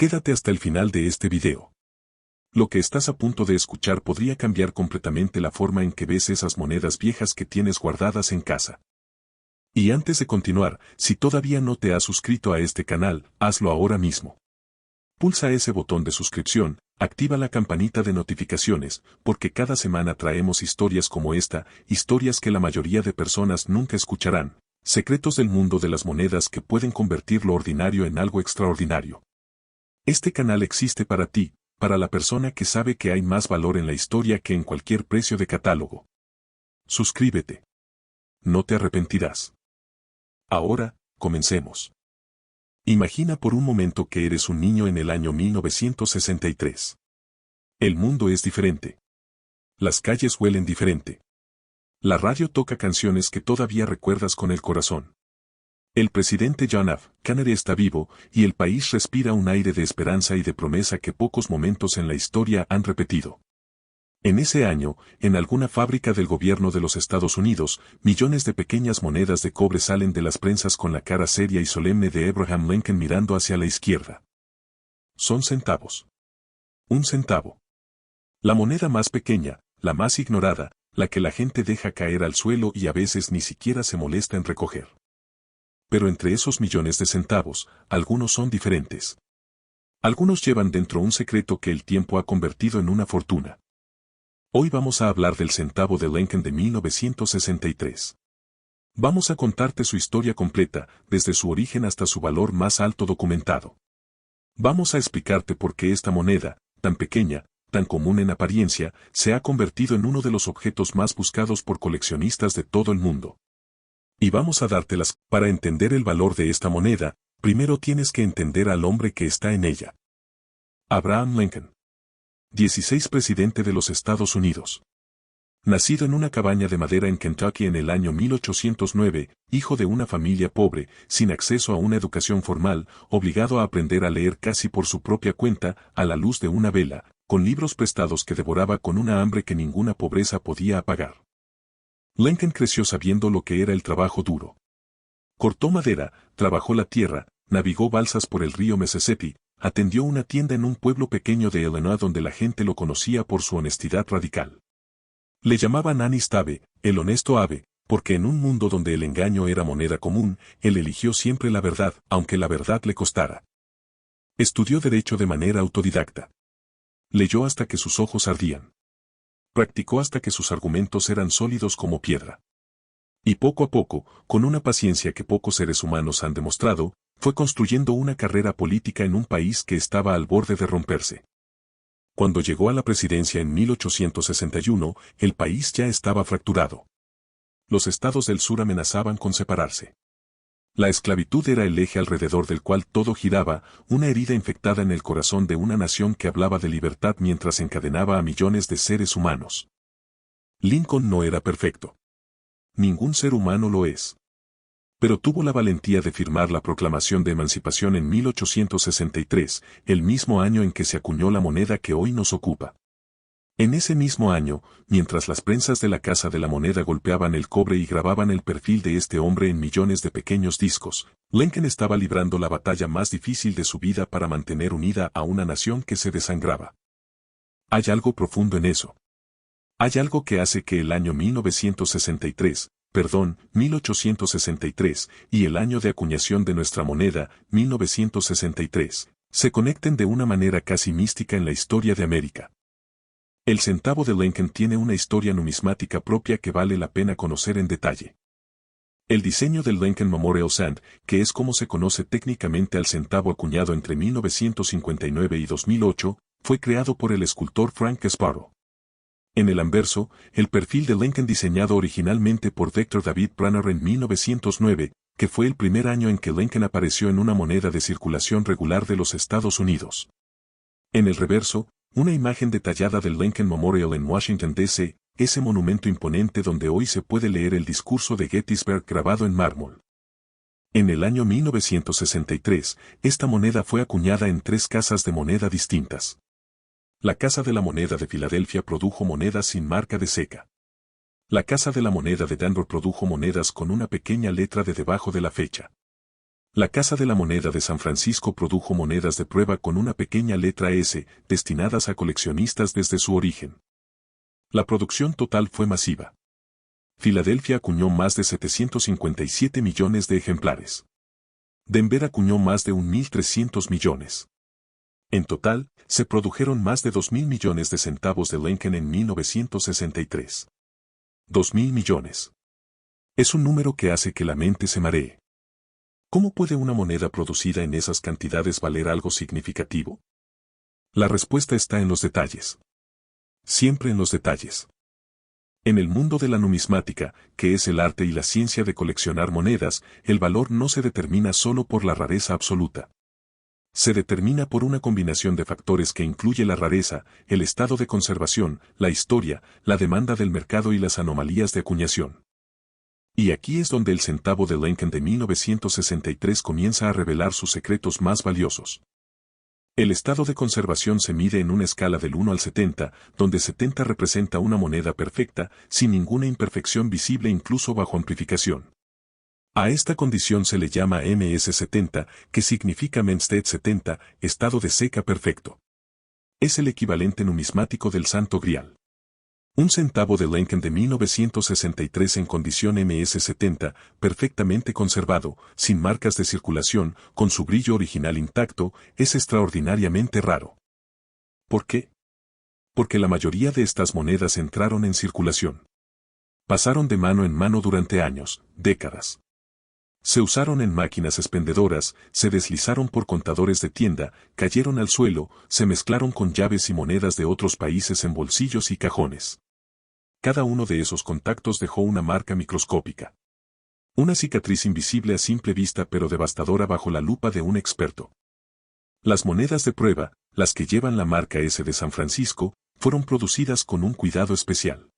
Quédate hasta el final de este video. Lo que estás a punto de escuchar podría cambiar completamente la forma en que ves esas monedas viejas que tienes guardadas en casa. Y antes de continuar, si todavía no te has suscrito a este canal, hazlo ahora mismo. Pulsa ese botón de suscripción, activa la campanita de notificaciones, porque cada semana traemos historias como esta, historias que la mayoría de personas nunca escucharán, secretos del mundo de las monedas que pueden convertir lo ordinario en algo extraordinario. Este canal existe para ti, para la persona que sabe que hay más valor en la historia que en cualquier precio de catálogo. Suscríbete. No te arrepentirás. Ahora, comencemos. Imagina por un momento que eres un niño en el año 1963. El mundo es diferente. Las calles huelen diferente. La radio toca canciones que todavía recuerdas con el corazón. El presidente John F. Kennedy está vivo, y el país respira un aire de esperanza y de promesa que pocos momentos en la historia han repetido. En ese año, en alguna fábrica del gobierno de los Estados Unidos, millones de pequeñas monedas de cobre salen de las prensas con la cara seria y solemne de Abraham Lincoln mirando hacia la izquierda. Son centavos. Un centavo. La moneda más pequeña, la más ignorada, la que la gente deja caer al suelo y a veces ni siquiera se molesta en recoger. Pero entre esos millones de centavos, algunos son diferentes. Algunos llevan dentro un secreto que el tiempo ha convertido en una fortuna. Hoy vamos a hablar del centavo de Lincoln de 1963. Vamos a contarte su historia completa, desde su origen hasta su valor más alto documentado. Vamos a explicarte por qué esta moneda, tan pequeña, tan común en apariencia, se ha convertido en uno de los objetos más buscados por coleccionistas de todo el mundo. Y vamos a dártelas. Para entender el valor de esta moneda, primero tienes que entender al hombre que está en ella. Abraham Lincoln. 16 presidente de los Estados Unidos. Nacido en una cabaña de madera en Kentucky en el año 1809, hijo de una familia pobre, sin acceso a una educación formal, obligado a aprender a leer casi por su propia cuenta, a la luz de una vela, con libros prestados que devoraba con una hambre que ninguna pobreza podía apagar. Lincoln creció sabiendo lo que era el trabajo duro. Cortó madera, trabajó la tierra, navegó balsas por el río Mississippi, atendió una tienda en un pueblo pequeño de Illinois donde la gente lo conocía por su honestidad radical. Le llamaban Honest Abe, el honesto Abe, porque en un mundo donde el engaño era moneda común, él eligió siempre la verdad, aunque la verdad le costara. Estudió derecho de manera autodidacta. Leyó hasta que sus ojos ardían. Practicó hasta que sus argumentos eran sólidos como piedra. Y poco a poco, con una paciencia que pocos seres humanos han demostrado, fue construyendo una carrera política en un país que estaba al borde de romperse. Cuando llegó a la presidencia en 1861, el país ya estaba fracturado. Los estados del sur amenazaban con separarse. La esclavitud era el eje alrededor del cual todo giraba, una herida infectada en el corazón de una nación que hablaba de libertad mientras encadenaba a millones de seres humanos. Lincoln no era perfecto. Ningún ser humano lo es. Pero tuvo la valentía de firmar la Proclamación de Emancipación en 1863, el mismo año en que se acuñó la moneda que hoy nos ocupa. En ese mismo año, mientras las prensas de la Casa de la Moneda golpeaban el cobre y grababan el perfil de este hombre en millones de pequeños discos, Lincoln estaba librando la batalla más difícil de su vida para mantener unida a una nación que se desangraba. Hay algo profundo en eso. Hay algo que hace que el año 1863, y el año de acuñación de nuestra moneda, 1963, se conecten de una manera casi mística en la historia de América. El centavo de Lincoln tiene una historia numismática propia que vale la pena conocer en detalle. El diseño del Lincoln Memorial Cent, que es como se conoce técnicamente al centavo acuñado entre 1959 y 2008, fue creado por el escultor Frank Sparrow. En el anverso, el perfil de Lincoln diseñado originalmente por Victor David Branner en 1909, que fue el primer año en que Lincoln apareció en una moneda de circulación regular de los Estados Unidos. En el reverso, una imagen detallada del Lincoln Memorial en Washington, D.C., ese monumento imponente donde hoy se puede leer el discurso de Gettysburg grabado en mármol. En el año 1963, esta moneda fue acuñada en 3 casas de moneda distintas. La Casa de la Moneda de Filadelfia produjo monedas sin marca de seca. La Casa de la Moneda de Denver produjo monedas con una pequeña letra de debajo de la fecha. La Casa de la Moneda de San Francisco produjo monedas de prueba con una pequeña letra S, destinadas a coleccionistas desde su origen. La producción total fue masiva. Filadelfia acuñó más de 757 millones de ejemplares. Denver acuñó más de 1.300 millones. En total, se produjeron más de 2.000 millones de centavos de Lincoln en 1963. 2.000 millones. Es un número que hace que la mente se maree. ¿Cómo puede una moneda producida en esas cantidades valer algo significativo? La respuesta está en los detalles. Siempre en los detalles. En el mundo de la numismática, que es el arte y la ciencia de coleccionar monedas, el valor no se determina solo por la rareza absoluta. Se determina por una combinación de factores que incluye la rareza, el estado de conservación, la historia, la demanda del mercado y las anomalías de acuñación. Y aquí es donde el centavo de Lincoln de 1963 comienza a revelar sus secretos más valiosos. El estado de conservación se mide en una escala del 1 al 70, donde 70 representa una moneda perfecta, sin ninguna imperfección visible incluso bajo amplificación. A esta condición se le llama MS70, que significa Menstead 70, estado de seca perfecto. Es el equivalente numismático del Santo Grial. Un centavo de Lincoln de 1963 en condición MS70, perfectamente conservado, sin marcas de circulación, con su brillo original intacto, es extraordinariamente raro. ¿Por qué? Porque la mayoría de estas monedas entraron en circulación. Pasaron de mano en mano durante años, décadas. Se usaron en máquinas expendedoras, se deslizaron por contadores de tienda, cayeron al suelo, se mezclaron con llaves y monedas de otros países en bolsillos y cajones. Cada uno de esos contactos dejó una marca microscópica. Una cicatriz invisible a simple vista pero devastadora bajo la lupa de un experto. Las monedas de prueba, las que llevan la marca S de San Francisco, fueron producidas con un cuidado especial.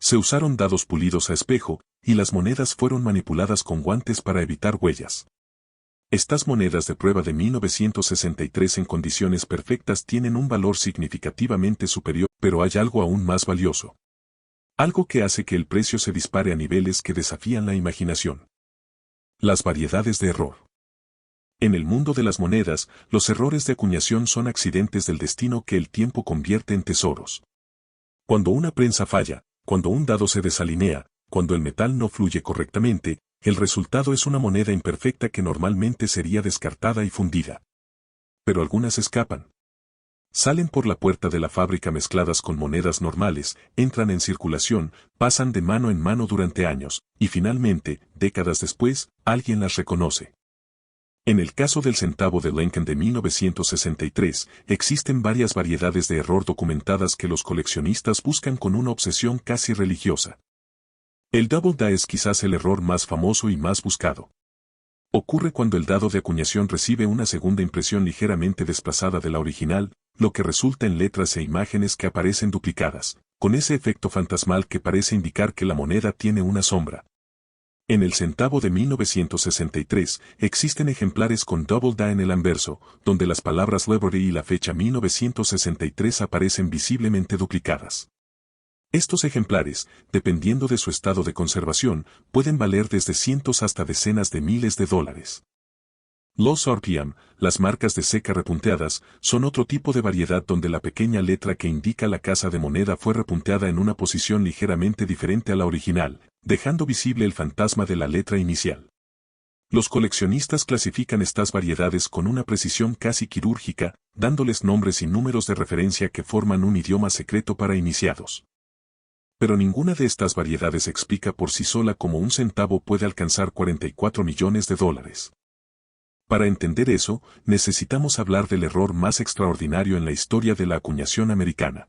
Se usaron dados pulidos a espejo, y las monedas fueron manipuladas con guantes para evitar huellas. Estas monedas de prueba de 1963 en condiciones perfectas tienen un valor significativamente superior, pero hay algo aún más valioso. Algo que hace que el precio se dispare a niveles que desafían la imaginación. Las variedades de error. En el mundo de las monedas, los errores de acuñación son accidentes del destino que el tiempo convierte en tesoros. Cuando una prensa falla, cuando un dado se desalinea, cuando el metal no fluye correctamente, el resultado es una moneda imperfecta que normalmente sería descartada y fundida. Pero algunas escapan. Salen por la puerta de la fábrica mezcladas con monedas normales, entran en circulación, pasan de mano en mano durante años, y finalmente, décadas después, alguien las reconoce. En el caso del centavo de Lincoln de 1963, existen varias variedades de error documentadas que los coleccionistas buscan con una obsesión casi religiosa. El double die es quizás el error más famoso y más buscado. Ocurre cuando el dado de acuñación recibe una segunda impresión ligeramente desplazada de la original, lo que resulta en letras e imágenes que aparecen duplicadas, con ese efecto fantasmal que parece indicar que la moneda tiene una sombra. En el centavo de 1963 existen ejemplares con double die en el anverso, donde las palabras Liberty y la fecha 1963 aparecen visiblemente duplicadas. Estos ejemplares, dependiendo de su estado de conservación, pueden valer desde cientos hasta decenas de miles de dólares. Los RPM, las marcas de seca repunteadas, son otro tipo de variedad donde la pequeña letra que indica la casa de moneda fue repunteada en una posición ligeramente diferente a la original, dejando visible el fantasma de la letra inicial. Los coleccionistas clasifican estas variedades con una precisión casi quirúrgica, dándoles nombres y números de referencia que forman un idioma secreto para iniciados. Pero ninguna de estas variedades explica por sí sola cómo un centavo puede alcanzar 44 millones de dólares. Para entender eso, necesitamos hablar del error más extraordinario en la historia de la acuñación americana.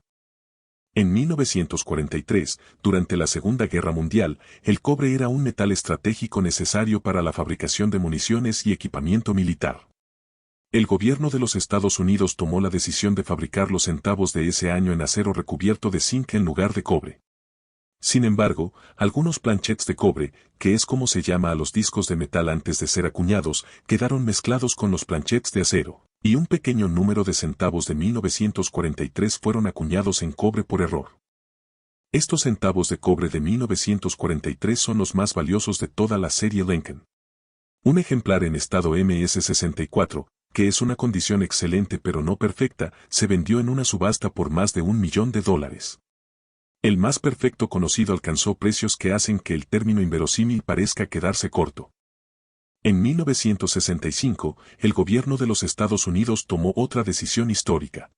En 1943, durante la Segunda Guerra Mundial, el cobre era un metal estratégico necesario para la fabricación de municiones y equipamiento militar. El gobierno de los Estados Unidos tomó la decisión de fabricar los centavos de ese año en acero recubierto de zinc en lugar de cobre. Sin embargo, algunos planchets de cobre, que es como se llama a los discos de metal antes de ser acuñados, quedaron mezclados con los planchets de acero, y un pequeño número de centavos de 1943 fueron acuñados en cobre por error. Estos centavos de cobre de 1943 son los más valiosos de toda la serie Lincoln. Un ejemplar en estado MS-64, que es una condición excelente pero no perfecta, se vendió en una subasta por más de $1.000.000. El más perfecto conocido alcanzó precios que hacen que el término inverosímil parezca quedarse corto. En 1965, el gobierno de los Estados Unidos tomó otra decisión histórica.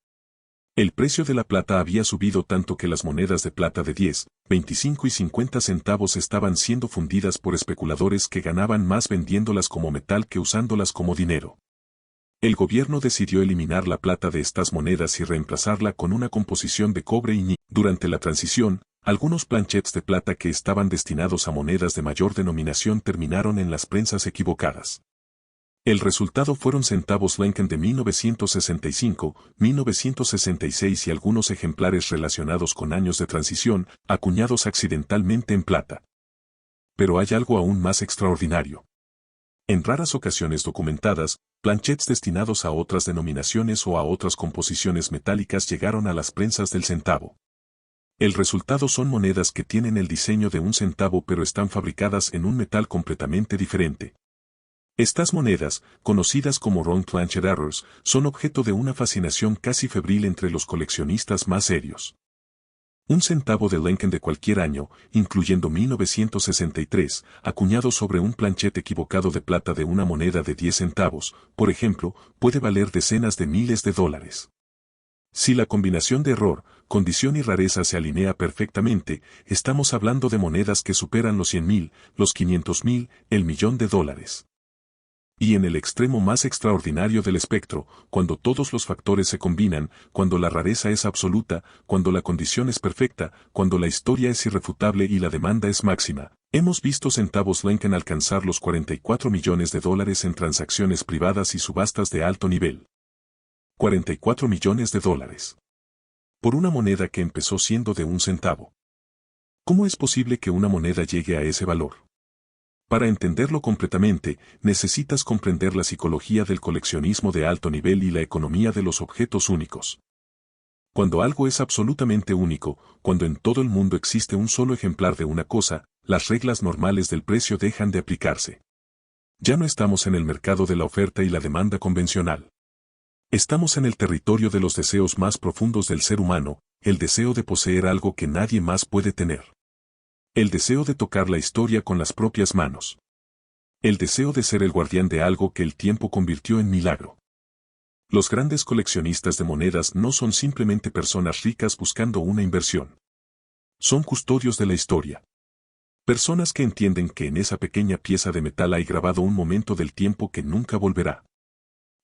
El precio de la plata había subido tanto que las monedas de plata de 10, 25 y 50 centavos estaban siendo fundidas por especuladores que ganaban más vendiéndolas como metal que usándolas como dinero. El gobierno decidió eliminar la plata de estas monedas y reemplazarla con una composición de cobre y níquel. Durante la transición, algunos planchets de plata que estaban destinados a monedas de mayor denominación terminaron en las prensas equivocadas. El resultado fueron centavos Lincoln de 1965, 1966 y algunos ejemplares relacionados con años de transición, acuñados accidentalmente en plata. Pero hay algo aún más extraordinario. En raras ocasiones documentadas, planchets destinados a otras denominaciones o a otras composiciones metálicas llegaron a las prensas del centavo. El resultado son monedas que tienen el diseño de un centavo pero están fabricadas en un metal completamente diferente. Estas monedas, conocidas como Wrong Planchet Errors, son objeto de una fascinación casi febril entre los coleccionistas más serios. Un centavo de Lincoln de cualquier año, incluyendo 1963, acuñado sobre un planchet equivocado de plata de una moneda de 10 centavos, por ejemplo, puede valer decenas de miles de dólares. Si la combinación de error, condición y rareza se alinea perfectamente, estamos hablando de monedas que superan los 100.000, los 500.000, el $1.000.000. Y en el extremo más extraordinario del espectro, cuando todos los factores se combinan, cuando la rareza es absoluta, cuando la condición es perfecta, cuando la historia es irrefutable y la demanda es máxima, hemos visto centavos Lincoln alcanzar los $44 millones en transacciones privadas y subastas de alto nivel. $44 millones. Por una moneda que empezó siendo de un centavo. ¿Cómo es posible que una moneda llegue a ese valor? Para entenderlo completamente, necesitas comprender la psicología del coleccionismo de alto nivel y la economía de los objetos únicos. Cuando algo es absolutamente único, cuando en todo el mundo existe un solo ejemplar de una cosa, las reglas normales del precio dejan de aplicarse. Ya no estamos en el mercado de la oferta y la demanda convencional. Estamos en el territorio de los deseos más profundos del ser humano, el deseo de poseer algo que nadie más puede tener. El deseo de tocar la historia con las propias manos. El deseo de ser el guardián de algo que el tiempo convirtió en milagro. Los grandes coleccionistas de monedas no son simplemente personas ricas buscando una inversión. Son custodios de la historia. Personas que entienden que en esa pequeña pieza de metal hay grabado un momento del tiempo que nunca volverá.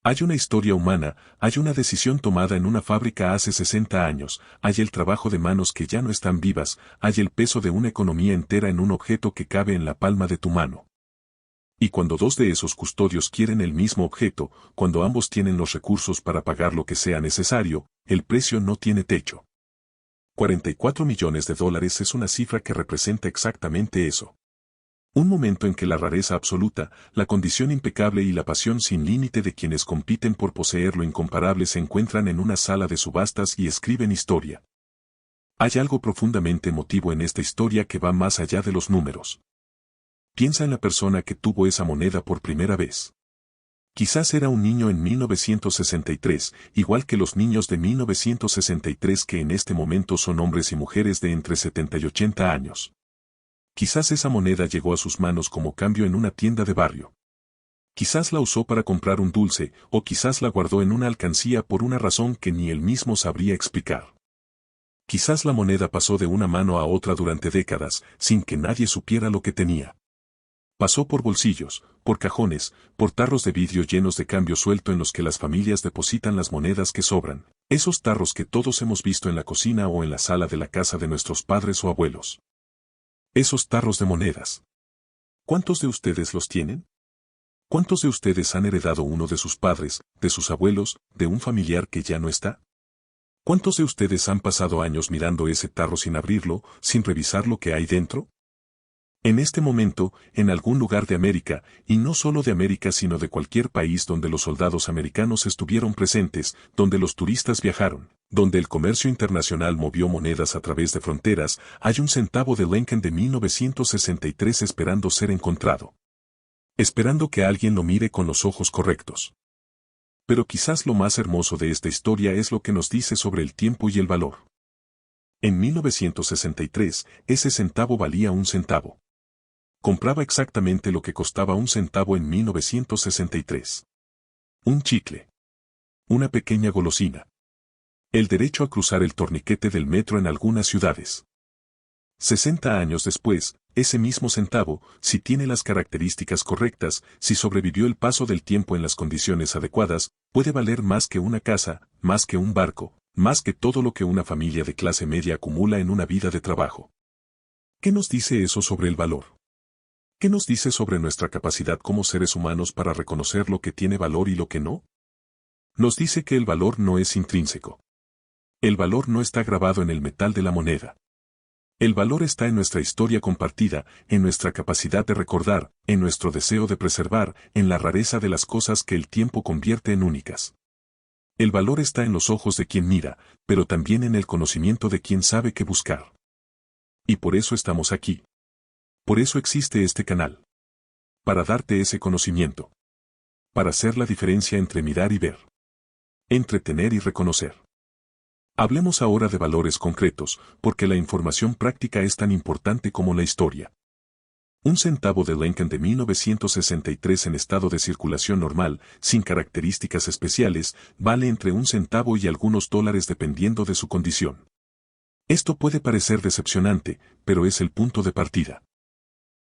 Hay una historia humana, hay una decisión tomada en una fábrica hace 60 años, hay el trabajo de manos que ya no están vivas, hay el peso de una economía entera en un objeto que cabe en la palma de tu mano. Y cuando dos de esos custodios quieren el mismo objeto, cuando ambos tienen los recursos para pagar lo que sea necesario, el precio no tiene techo. $44 millones es una cifra que representa exactamente eso. Un momento en que la rareza absoluta, la condición impecable y la pasión sin límite de quienes compiten por poseer lo incomparable se encuentran en una sala de subastas y escriben historia. Hay algo profundamente emotivo en esta historia que va más allá de los números. Piensa en la persona que tuvo esa moneda por primera vez. Quizás era un niño en 1963, igual que los niños de 1963 que en este momento son hombres y mujeres de entre 70 y 80 años. Quizás esa moneda llegó a sus manos como cambio en una tienda de barrio. Quizás la usó para comprar un dulce, o quizás la guardó en una alcancía por una razón que ni él mismo sabría explicar. Quizás la moneda pasó de una mano a otra durante décadas, sin que nadie supiera lo que tenía. Pasó por bolsillos, por cajones, por tarros de vidrio llenos de cambio suelto en los que las familias depositan las monedas que sobran, esos tarros que todos hemos visto en la cocina o en la sala de la casa de nuestros padres o abuelos. Esos tarros de monedas. ¿Cuántos de ustedes los tienen? ¿Cuántos de ustedes han heredado uno de sus padres, de sus abuelos, de un familiar que ya no está? ¿Cuántos de ustedes han pasado años mirando ese tarro sin abrirlo, sin revisar lo que hay dentro? En este momento, en algún lugar de América, y no solo de América sino de cualquier país donde los soldados americanos estuvieron presentes, donde los turistas viajaron, donde el comercio internacional movió monedas a través de fronteras, hay un centavo de Lincoln de 1963 esperando ser encontrado. esperando que alguien lo mire con los ojos correctos. Pero quizás lo más hermoso de esta historia es lo que nos dice sobre el tiempo y el valor. En 1963, ese centavo valía un centavo. Compraba exactamente lo que costaba un centavo en 1963. Un chicle. Una pequeña golosina. El derecho a cruzar el torniquete del metro en algunas ciudades. 60 años después, ese mismo centavo, si tiene las características correctas, si sobrevivió el paso del tiempo en las condiciones adecuadas, puede valer más que una casa, más que un barco, más que todo lo que una familia de clase media acumula en una vida de trabajo. ¿Qué nos dice eso sobre el valor? ¿Qué nos dice sobre nuestra capacidad como seres humanos para reconocer lo que tiene valor y lo que no? Nos dice que el valor no es intrínseco. El valor no está grabado en el metal de la moneda. El valor está en nuestra historia compartida, en nuestra capacidad de recordar, en nuestro deseo de preservar, en la rareza de las cosas que el tiempo convierte en únicas. El valor está en los ojos de quien mira, pero también en el conocimiento de quien sabe qué buscar. Y por eso estamos aquí. Por eso existe este canal. Para darte ese conocimiento. Para hacer la diferencia entre mirar y ver. Entre tener y reconocer. Hablemos ahora de valores concretos, porque la información práctica es tan importante como la historia. Un centavo de Lincoln de 1963 en estado de circulación normal, sin características especiales, vale entre un centavo y algunos dólares dependiendo de su condición. Esto puede parecer decepcionante, pero es el punto de partida.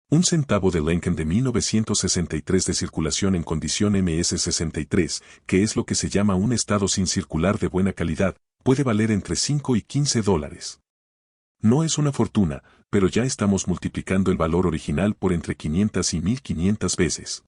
Un centavo de Lincoln de 1963 de circulación en condición MS-63, que es lo que se llama un estado sin circular de buena calidad, puede valer entre 5 y 15 dólares. No es una fortuna, pero ya estamos multiplicando el valor original por entre 500 y 1500 veces.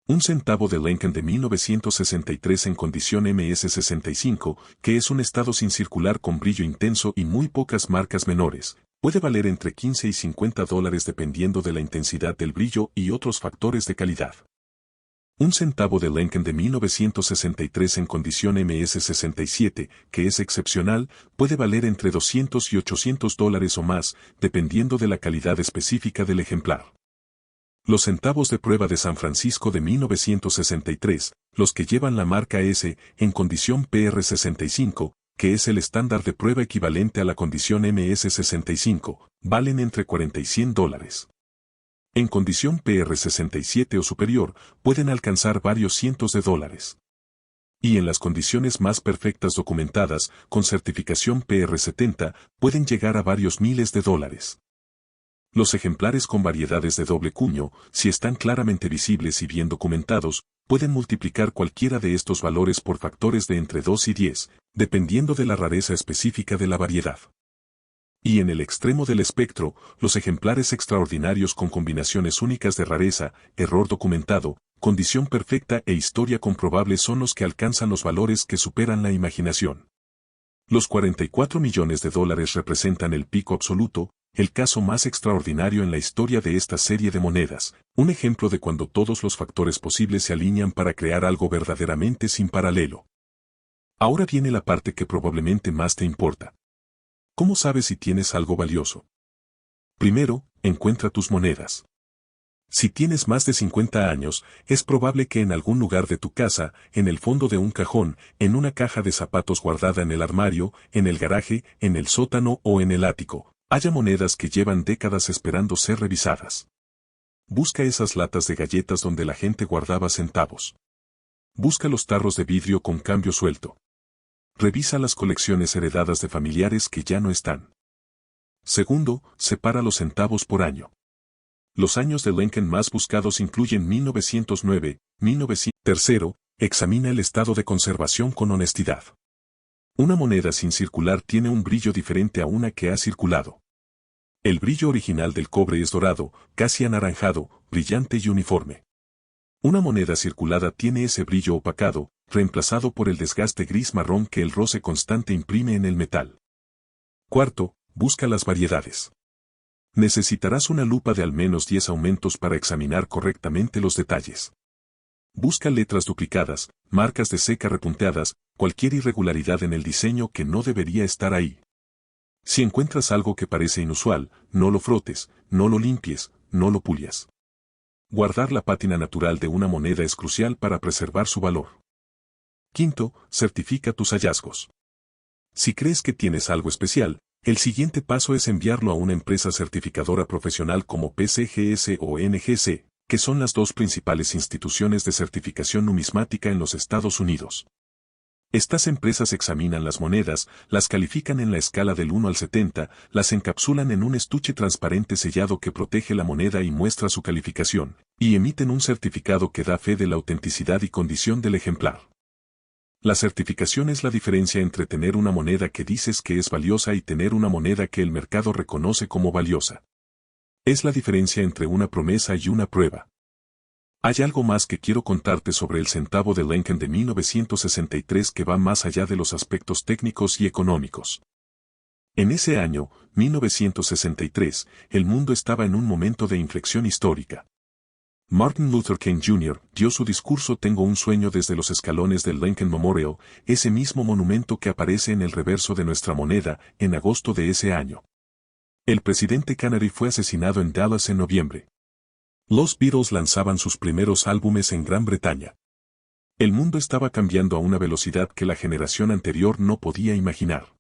Un centavo de Lincoln de 1963 en condición MS-65, que es un estado sin circular con brillo intenso y muy pocas marcas menores, puede valer entre 15 y 50 dólares dependiendo de la intensidad del brillo y otros factores de calidad. Un centavo de Lincoln de 1963 en condición MS-67, que es excepcional, puede valer entre 200 y 800 dólares o más, dependiendo de la calidad específica del ejemplar. Los centavos de prueba de San Francisco de 1963, los que llevan la marca S, en condición PR65, que es el estándar de prueba equivalente a la condición MS-65, valen entre 40 y 100 dólares. En condición PR67 o superior, pueden alcanzar varios cientos de dólares. Y en las condiciones más perfectas documentadas, con certificación PR70, pueden llegar a varios miles de dólares. Los ejemplares con variedades de doble cuño, si están claramente visibles y bien documentados, pueden multiplicar cualquiera de estos valores por factores de entre 2 y 10, dependiendo de la rareza específica de la variedad. Y en el extremo del espectro, los ejemplares extraordinarios con combinaciones únicas de rareza, error documentado, condición perfecta e historia comprobable son los que alcanzan los valores que superan la imaginación. Los 44 millones de dólares representan el pico absoluto, el caso más extraordinario en la historia de esta serie de monedas, un ejemplo de cuando todos los factores posibles se alinean para crear algo verdaderamente sin paralelo. Ahora viene la parte que probablemente más te importa. ¿Cómo sabes si tienes algo valioso? Primero, encuentra tus monedas. Si tienes más de 50 años, es probable que en algún lugar de tu casa, en el fondo de un cajón, en una caja de zapatos guardada en el armario, en el garaje, en el sótano o en el ático, haya monedas que llevan décadas esperando ser revisadas. Busca esas latas de galletas donde la gente guardaba centavos. Busca los tarros de vidrio con cambio suelto. Revisa las colecciones heredadas de familiares que ya no están. Segundo, separa los centavos por año. Los años de Lincoln más buscados incluyen 1909, 1900. Tercero, examina el estado de conservación con honestidad. Una moneda sin circular tiene un brillo diferente a una que ha circulado. El brillo original del cobre es dorado, casi anaranjado, brillante y uniforme. Una moneda circulada tiene ese brillo opacado, reemplazado por el desgaste gris-marrón que el roce constante imprime en el metal. Cuarto, busca las variedades. Necesitarás una lupa de al menos 10 aumentos para examinar correctamente los detalles. Busca letras duplicadas, marcas de seca repunteadas, cualquier irregularidad en el diseño que no debería estar ahí. Si encuentras algo que parece inusual, no lo frotes, no lo limpies, no lo pullas. Guardar la pátina natural de una moneda es crucial para preservar su valor. Quinto, certifica tus hallazgos. Si crees que tienes algo especial, el siguiente paso es enviarlo a una empresa certificadora profesional como PCGS o NGC, que son las dos principales instituciones de certificación numismática en los Estados Unidos. Estas empresas examinan las monedas, las califican en la escala del 1 al 70, las encapsulan en un estuche transparente sellado que protege la moneda y muestra su calificación, y emiten un certificado que da fe de la autenticidad y condición del ejemplar. La certificación es la diferencia entre tener una moneda que dices que es valiosa y tener una moneda que el mercado reconoce como valiosa. Es la diferencia entre una promesa y una prueba. Hay algo más que quiero contarte sobre el centavo de Lincoln de 1963 que va más allá de los aspectos técnicos y económicos. En ese año, 1963, el mundo estaba en un momento de inflexión histórica. Martin Luther King Jr. dio su discurso Tengo un sueño desde los escalones del Lincoln Memorial, ese mismo monumento que aparece en el reverso de nuestra moneda, en agosto de ese año. El presidente Kennedy fue asesinado en Dallas en noviembre. Los Beatles lanzaban sus primeros álbumes en Gran Bretaña. El mundo estaba cambiando a una velocidad que la generación anterior no podía imaginar.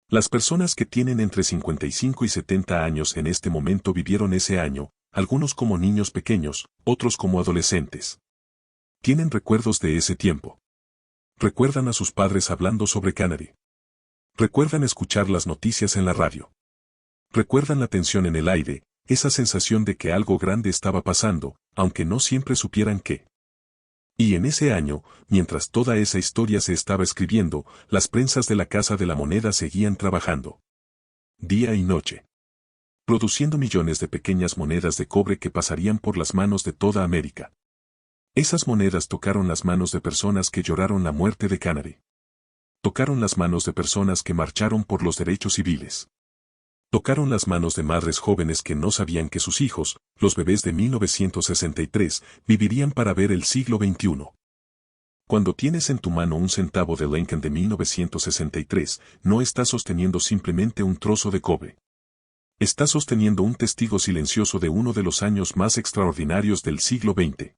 Las personas que tienen entre 55 y 70 años en este momento vivieron ese año, algunos como niños pequeños, otros como adolescentes. Tienen recuerdos de ese tiempo. Recuerdan a sus padres hablando sobre Kennedy. Recuerdan escuchar las noticias en la radio. Recuerdan la tensión en el aire, esa sensación de que algo grande estaba pasando, aunque no siempre supieran qué. Y en ese año, mientras toda esa historia se estaba escribiendo, las prensas de la Casa de la Moneda seguían trabajando. Día y noche. Produciendo millones de pequeñas monedas de cobre que pasarían por las manos de toda América. Esas monedas tocaron las manos de personas que lloraron la muerte de Kennedy. Tocaron las manos de personas que marcharon por los derechos civiles. Tocaron las manos de madres jóvenes que no sabían que sus hijos, los bebés de 1963, vivirían para ver el siglo XXI. Cuando tienes en tu mano un centavo de Lincoln de 1963, no estás sosteniendo simplemente un trozo de cobre. Estás sosteniendo un testigo silencioso de uno de los años más extraordinarios del siglo XX.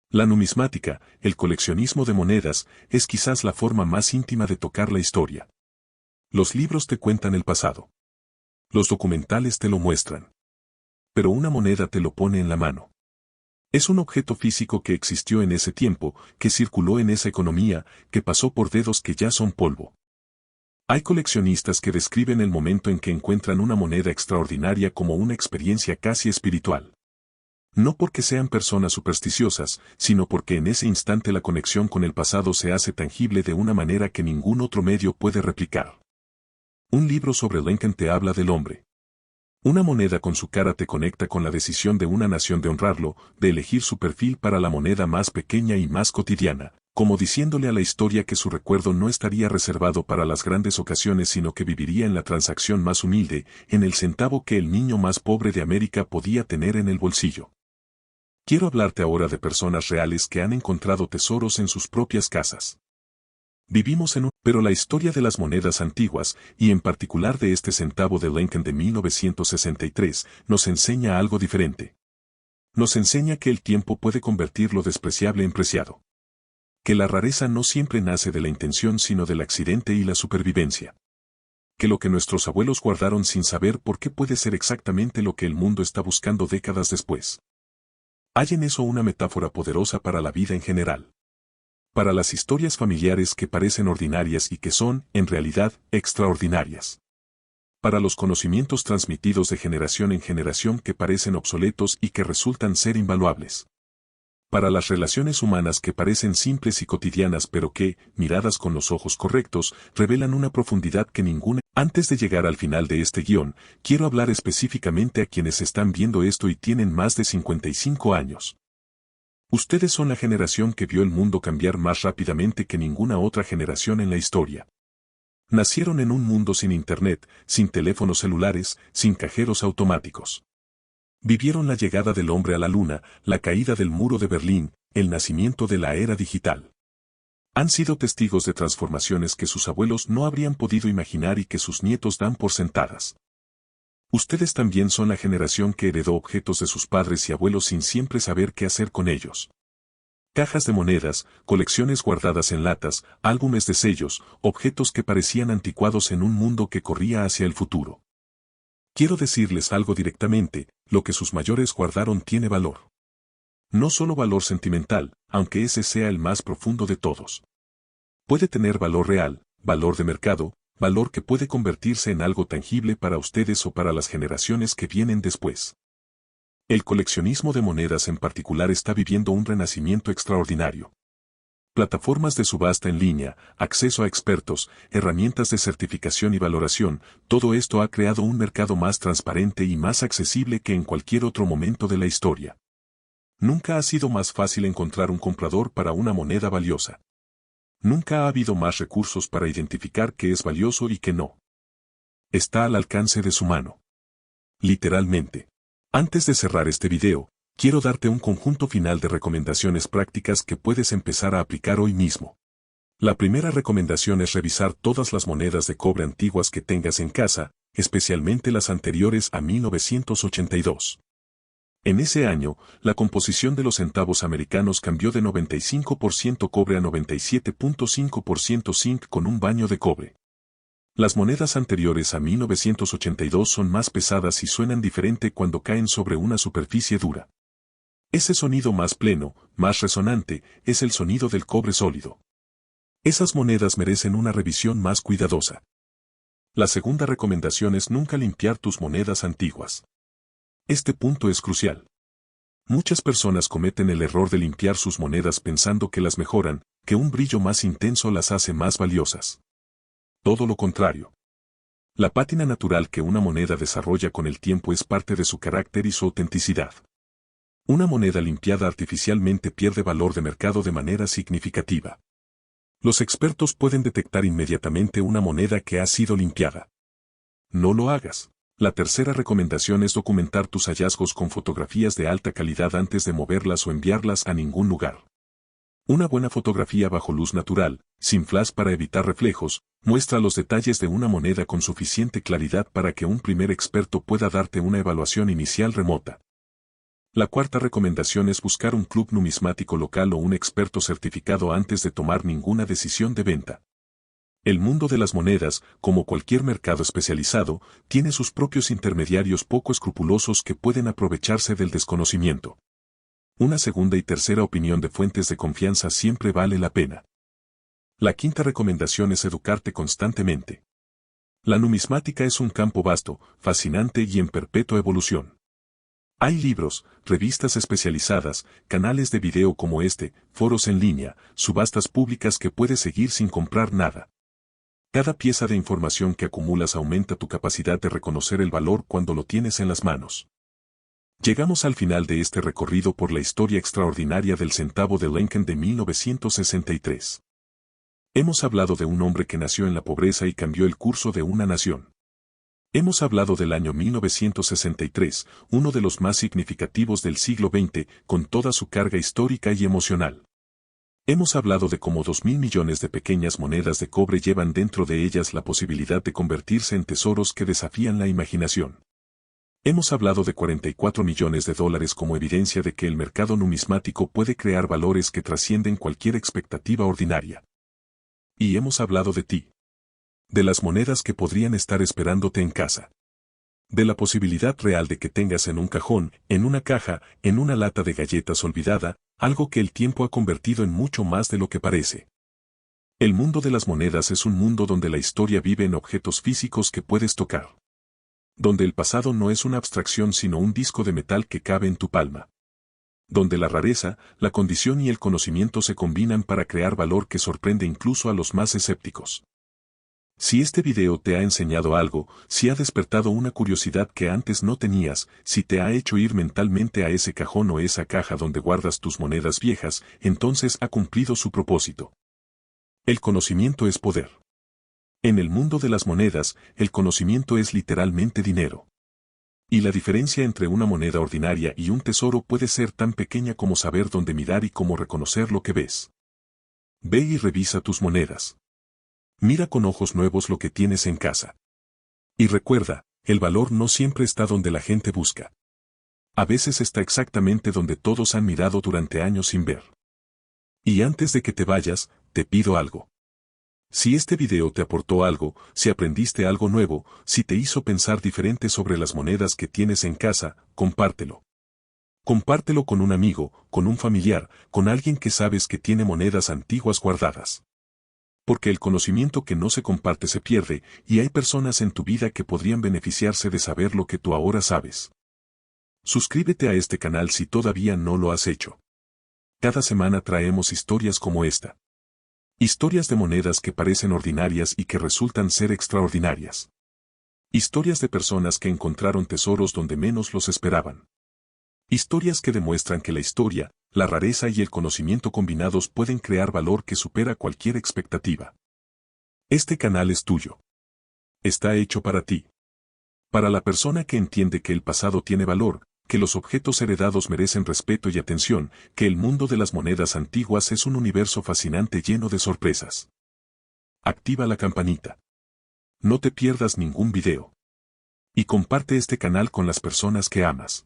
La numismática, el coleccionismo de monedas, es quizás la forma más íntima de tocar la historia. Los libros te cuentan el pasado. Los documentales te lo muestran. Pero una moneda te lo pone en la mano. Es un objeto físico que existió en ese tiempo, que circuló en esa economía, que pasó por dedos que ya son polvo. Hay coleccionistas que describen el momento en que encuentran una moneda extraordinaria como una experiencia casi espiritual. No porque sean personas supersticiosas, sino porque en ese instante la conexión con el pasado se hace tangible de una manera que ningún otro medio puede replicar. Un libro sobre Lincoln te habla del hombre. Una moneda con su cara te conecta con la decisión de una nación de honrarlo, de elegir su perfil para la moneda más pequeña y más cotidiana, como diciéndole a la historia que su recuerdo no estaría reservado para las grandes ocasiones sino que viviría en la transacción más humilde, en el centavo que el niño más pobre de América podía tener en el bolsillo. Quiero hablarte ahora de personas reales que han encontrado tesoros en sus propias casas. Vivimos en pero la historia de las monedas antiguas, y en particular de este centavo de Lincoln de 1963, nos enseña algo diferente. Nos enseña que el tiempo puede convertir lo despreciable en preciado. Que la rareza no siempre nace de la intención sino del accidente y la supervivencia. Que lo que nuestros abuelos guardaron sin saber por qué puede ser exactamente lo que el mundo está buscando décadas después. Hay en eso una metáfora poderosa para la vida en general. Para las historias familiares que parecen ordinarias y que son, en realidad, extraordinarias. Para los conocimientos transmitidos de generación en generación que parecen obsoletos y que resultan ser invaluables. Para las relaciones humanas que parecen simples y cotidianas pero que, miradas con los ojos correctos, revelan una profundidad que ninguna. Antes de llegar al final de este guión, quiero hablar específicamente a quienes están viendo esto y tienen más de 55 años. Ustedes son la generación que vio el mundo cambiar más rápidamente que ninguna otra generación en la historia. Nacieron en un mundo sin internet, sin teléfonos celulares, sin cajeros automáticos. Vivieron la llegada del hombre a la luna, la caída del muro de Berlín, el nacimiento de la era digital. Han sido testigos de transformaciones que sus abuelos no habrían podido imaginar y que sus nietos dan por sentadas. Ustedes también son la generación que heredó objetos de sus padres y abuelos sin siempre saber qué hacer con ellos. Cajas de monedas, colecciones guardadas en latas, álbumes de sellos, objetos que parecían anticuados en un mundo que corría hacia el futuro. Quiero decirles algo directamente, lo que sus mayores guardaron tiene valor. No solo valor sentimental, aunque ese sea el más profundo de todos. Puede tener valor real, valor de mercado, valor que puede convertirse en algo tangible para ustedes o para las generaciones que vienen después. El coleccionismo de monedas en particular está viviendo un renacimiento extraordinario. Plataformas de subasta en línea, acceso a expertos, herramientas de certificación y valoración, todo esto ha creado un mercado más transparente y más accesible que en cualquier otro momento de la historia. Nunca ha sido más fácil encontrar un comprador para una moneda valiosa. Nunca ha habido más recursos para identificar qué es valioso y qué no. Está al alcance de su mano. Literalmente. Antes de cerrar este video, quiero darte un conjunto final de recomendaciones prácticas que puedes empezar a aplicar hoy mismo. La primera recomendación es revisar todas las monedas de cobre antiguas que tengas en casa, especialmente las anteriores a 1982. En ese año, la composición de los centavos americanos cambió de 95% cobre a 97.5% zinc con un baño de cobre. Las monedas anteriores a 1982 son más pesadas y suenan diferente cuando caen sobre una superficie dura. Ese sonido más pleno, más resonante, es el sonido del cobre sólido. Esas monedas merecen una revisión más cuidadosa. La segunda recomendación es nunca limpiar tus monedas antiguas. Este punto es crucial. Muchas personas cometen el error de limpiar sus monedas pensando que las mejoran, que un brillo más intenso las hace más valiosas. Todo lo contrario. La pátina natural que una moneda desarrolla con el tiempo es parte de su carácter y su autenticidad. Una moneda limpiada artificialmente pierde valor de mercado de manera significativa. Los expertos pueden detectar inmediatamente una moneda que ha sido limpiada. No lo hagas. La tercera recomendación es documentar tus hallazgos con fotografías de alta calidad antes de moverlas o enviarlas a ningún lugar. Una buena fotografía bajo luz natural, sin flash para evitar reflejos, muestra los detalles de una moneda con suficiente claridad para que un primer experto pueda darte una evaluación inicial remota. La cuarta recomendación es buscar un club numismático local o un experto certificado antes de tomar ninguna decisión de venta. El mundo de las monedas, como cualquier mercado especializado, tiene sus propios intermediarios poco escrupulosos que pueden aprovecharse del desconocimiento. Una segunda y tercera opinión de fuentes de confianza siempre vale la pena. La quinta recomendación es educarte constantemente. La numismática es un campo vasto, fascinante y en perpetua evolución. Hay libros, revistas especializadas, canales de video como este, foros en línea, subastas públicas que puedes seguir sin comprar nada. Cada pieza de información que acumulas aumenta tu capacidad de reconocer el valor cuando lo tienes en las manos. Llegamos al final de este recorrido por la historia extraordinaria del centavo de Lincoln de 1963. Hemos hablado de un hombre que nació en la pobreza y cambió el curso de una nación. Hemos hablado del año 1963, uno de los más significativos del siglo XX, con toda su carga histórica y emocional. Hemos hablado de cómo 2.000 millones de pequeñas monedas de cobre llevan dentro de ellas la posibilidad de convertirse en tesoros que desafían la imaginación. Hemos hablado de 44 millones de dólares como evidencia de que el mercado numismático puede crear valores que trascienden cualquier expectativa ordinaria. Y hemos hablado de ti. De las monedas que podrían estar esperándote en casa. De la posibilidad real de que tengas en un cajón, en una caja, en una lata de galletas olvidada, algo que el tiempo ha convertido en mucho más de lo que parece. El mundo de las monedas es un mundo donde la historia vive en objetos físicos que puedes tocar. Donde el pasado no es una abstracción sino un disco de metal que cabe en tu palma. Donde la rareza, la condición y el conocimiento se combinan para crear valor que sorprende incluso a los más escépticos. Si este video te ha enseñado algo, si ha despertado una curiosidad que antes no tenías, si te ha hecho ir mentalmente a ese cajón o esa caja donde guardas tus monedas viejas, entonces ha cumplido su propósito. El conocimiento es poder. En el mundo de las monedas, el conocimiento es literalmente dinero. Y la diferencia entre una moneda ordinaria y un tesoro puede ser tan pequeña como saber dónde mirar y cómo reconocer lo que ves. Ve y revisa tus monedas. Mira con ojos nuevos lo que tienes en casa. Y recuerda, El valor no siempre está donde la gente busca. A veces está exactamente donde todos han mirado durante años sin ver. Y antes de que te vayas, te pido algo. Si este video te aportó algo, si aprendiste algo nuevo, si te hizo pensar diferente sobre las monedas que tienes en casa, compártelo. Compártelo con un amigo, con un familiar, con alguien que sabes que tiene monedas antiguas guardadas. Porque el conocimiento que no se comparte se pierde, y hay personas en tu vida que podrían beneficiarse de saber lo que tú ahora sabes. Suscríbete a este canal si todavía no lo has hecho. Cada semana traemos historias como esta. Historias de monedas que parecen ordinarias y que resultan ser extraordinarias. Historias de personas que encontraron tesoros donde menos los esperaban. Historias que demuestran que la historia, la rareza y el conocimiento combinados pueden crear valor que supera cualquier expectativa. Este canal es tuyo. Está hecho para ti. Para la persona que entiende que el pasado tiene valor, que los objetos heredados merecen respeto y atención, que el mundo de las monedas antiguas es un universo fascinante lleno de sorpresas. Activa la campanita. No te pierdas ningún video. Y comparte este canal con las personas que amas.